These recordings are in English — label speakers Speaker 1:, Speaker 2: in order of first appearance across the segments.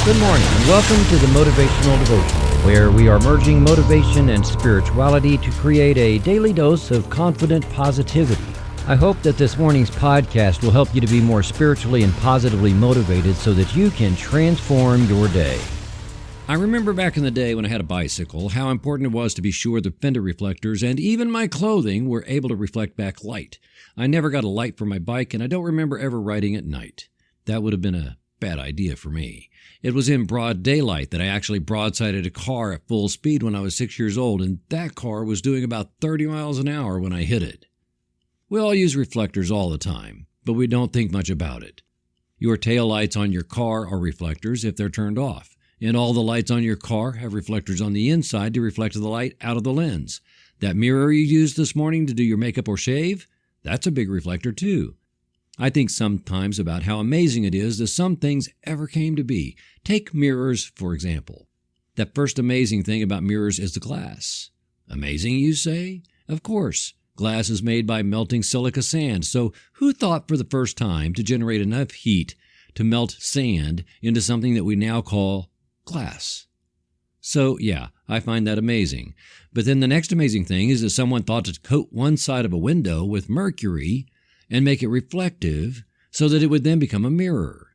Speaker 1: Good morning and welcome to the Motivational Devotional, where we are merging motivation and spirituality to create a daily dose of confident positivity. I hope that this morning's podcast will help you to be more spiritually and positively motivated so that you can transform your day. I remember back in the day when I had a bicycle, how important it was to be sure the fender reflectors and even my clothing were able to reflect back light. I never got a light for my bike, and I don't remember ever riding at night. That would have been a bad idea for me. It was in broad daylight that I actually broadsided a car at full speed when I was 6 years old, and that car was doing about 30 miles an hour when I hit it. We all use reflectors all the time, but we don't think much about it. Your taillights on your car are reflectors if they're turned off, and all the lights on your car have reflectors on the inside to reflect the light out of the lens. That mirror you used this morning to do your makeup or shave, that's a big reflector too. I think sometimes about how amazing it is that some things ever came to be. Take mirrors, for example. That first amazing thing about mirrors is the glass. Amazing, you say? Of course. Glass is made by melting silica sand, so who thought for the first time to generate enough heat to melt sand into something that we now call glass? So, yeah, I find that amazing. But then the next amazing thing is that someone thought to coat one side of a window with mercury and make it reflective so that it would then become a mirror.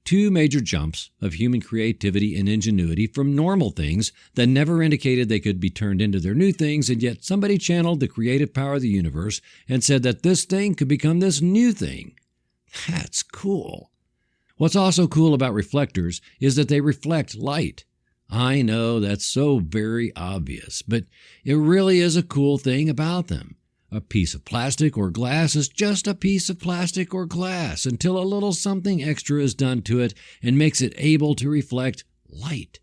Speaker 1: Two major jumps of human creativity and ingenuity from normal things that never indicated they could be turned into their new things, and yet somebody channeled the creative power of the universe and said that this thing could become this new thing. That's cool. What's also cool about reflectors is that they reflect light. I know that's so very obvious, but it really is a cool thing about them. A piece of plastic or glass is just a piece of plastic or glass until a little something extra is done to it and makes it able to reflect light.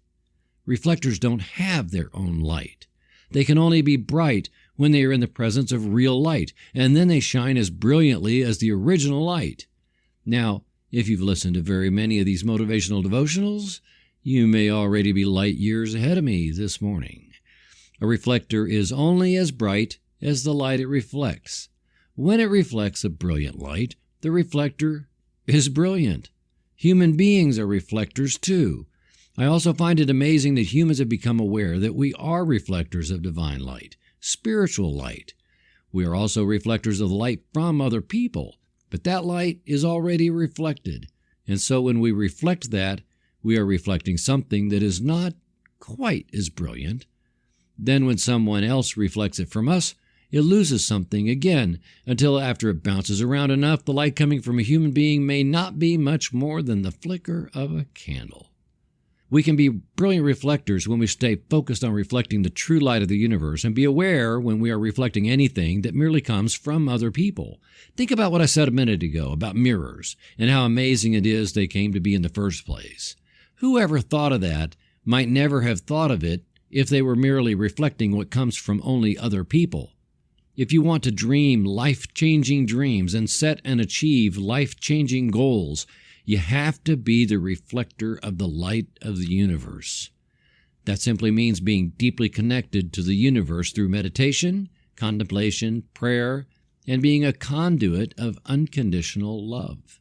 Speaker 1: Reflectors don't have their own light. They can only be bright when they are in the presence of real light, and then they shine as brilliantly as the original light. Now, if you've listened to very many of these motivational devotionals, you may already be light years ahead of me this morning. A reflector is only as bright as the light it reflects. When it reflects a brilliant light, the reflector is brilliant. Human beings are reflectors too. I also find it amazing that humans have become aware that we are reflectors of divine light, spiritual light. We are also reflectors of the light from other people, but that light is already reflected. And so when we reflect that, we are reflecting something that is not quite as brilliant. Then when someone else reflects it from us, it loses something again, until after it bounces around enough, the light coming from a human being may not be much more than the flicker of a candle. We can be brilliant reflectors when we stay focused on reflecting the true light of the universe and be aware when we are reflecting anything that merely comes from other people. Think about what I said a minute ago about mirrors and how amazing it is they came to be in the first place. Whoever thought of that might never have thought of it if they were merely reflecting what comes from only other people. If you want to dream life-changing dreams and set and achieve life-changing goals, you have to be the reflector of the light of the universe. That simply means being deeply connected to the universe through meditation, contemplation, prayer, and being a conduit of unconditional love.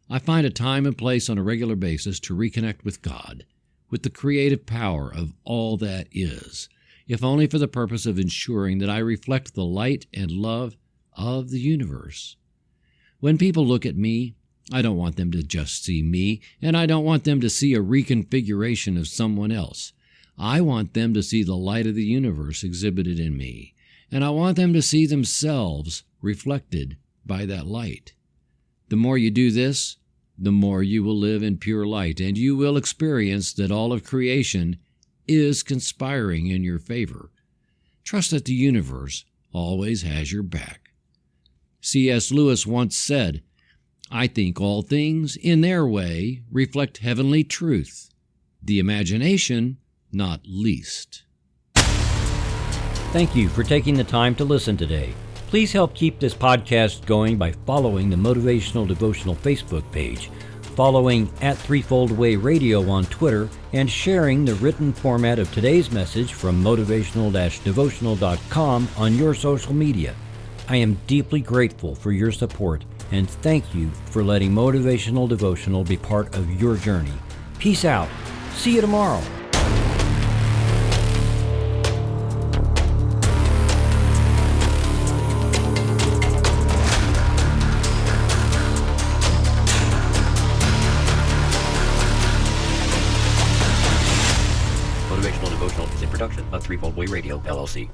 Speaker 1: I find a time and place on a regular basis to reconnect with God, with the creative power of all that is, if only for the purpose of ensuring that I reflect the light and love of the universe. When people look at me, I don't want them to just see me, and I don't want them to see a reconfiguration of someone else. I want them to see the light of the universe exhibited in me, and I want them to see themselves reflected by that light. The more you do this, the more you will live in pure light, and you will experience that all of creation is conspiring in your favor. Trust that the universe always has your back. C.S. Lewis once said, "I think all things, in their way, reflect heavenly truth, the imagination not least." Thank you for taking the time to listen today. Please help keep this podcast going by following the Motivational Devotional Facebook page, following @Threefold Way Radio on Twitter, and sharing the written format of today's message from motivational-devotional.com on your social media. I am deeply grateful for your support, and thank you for letting Motivational Devotional be part of your journey. Peace out. See you tomorrow.
Speaker 2: Motivational Devotional is a production of Threefold Way Radio, LLC.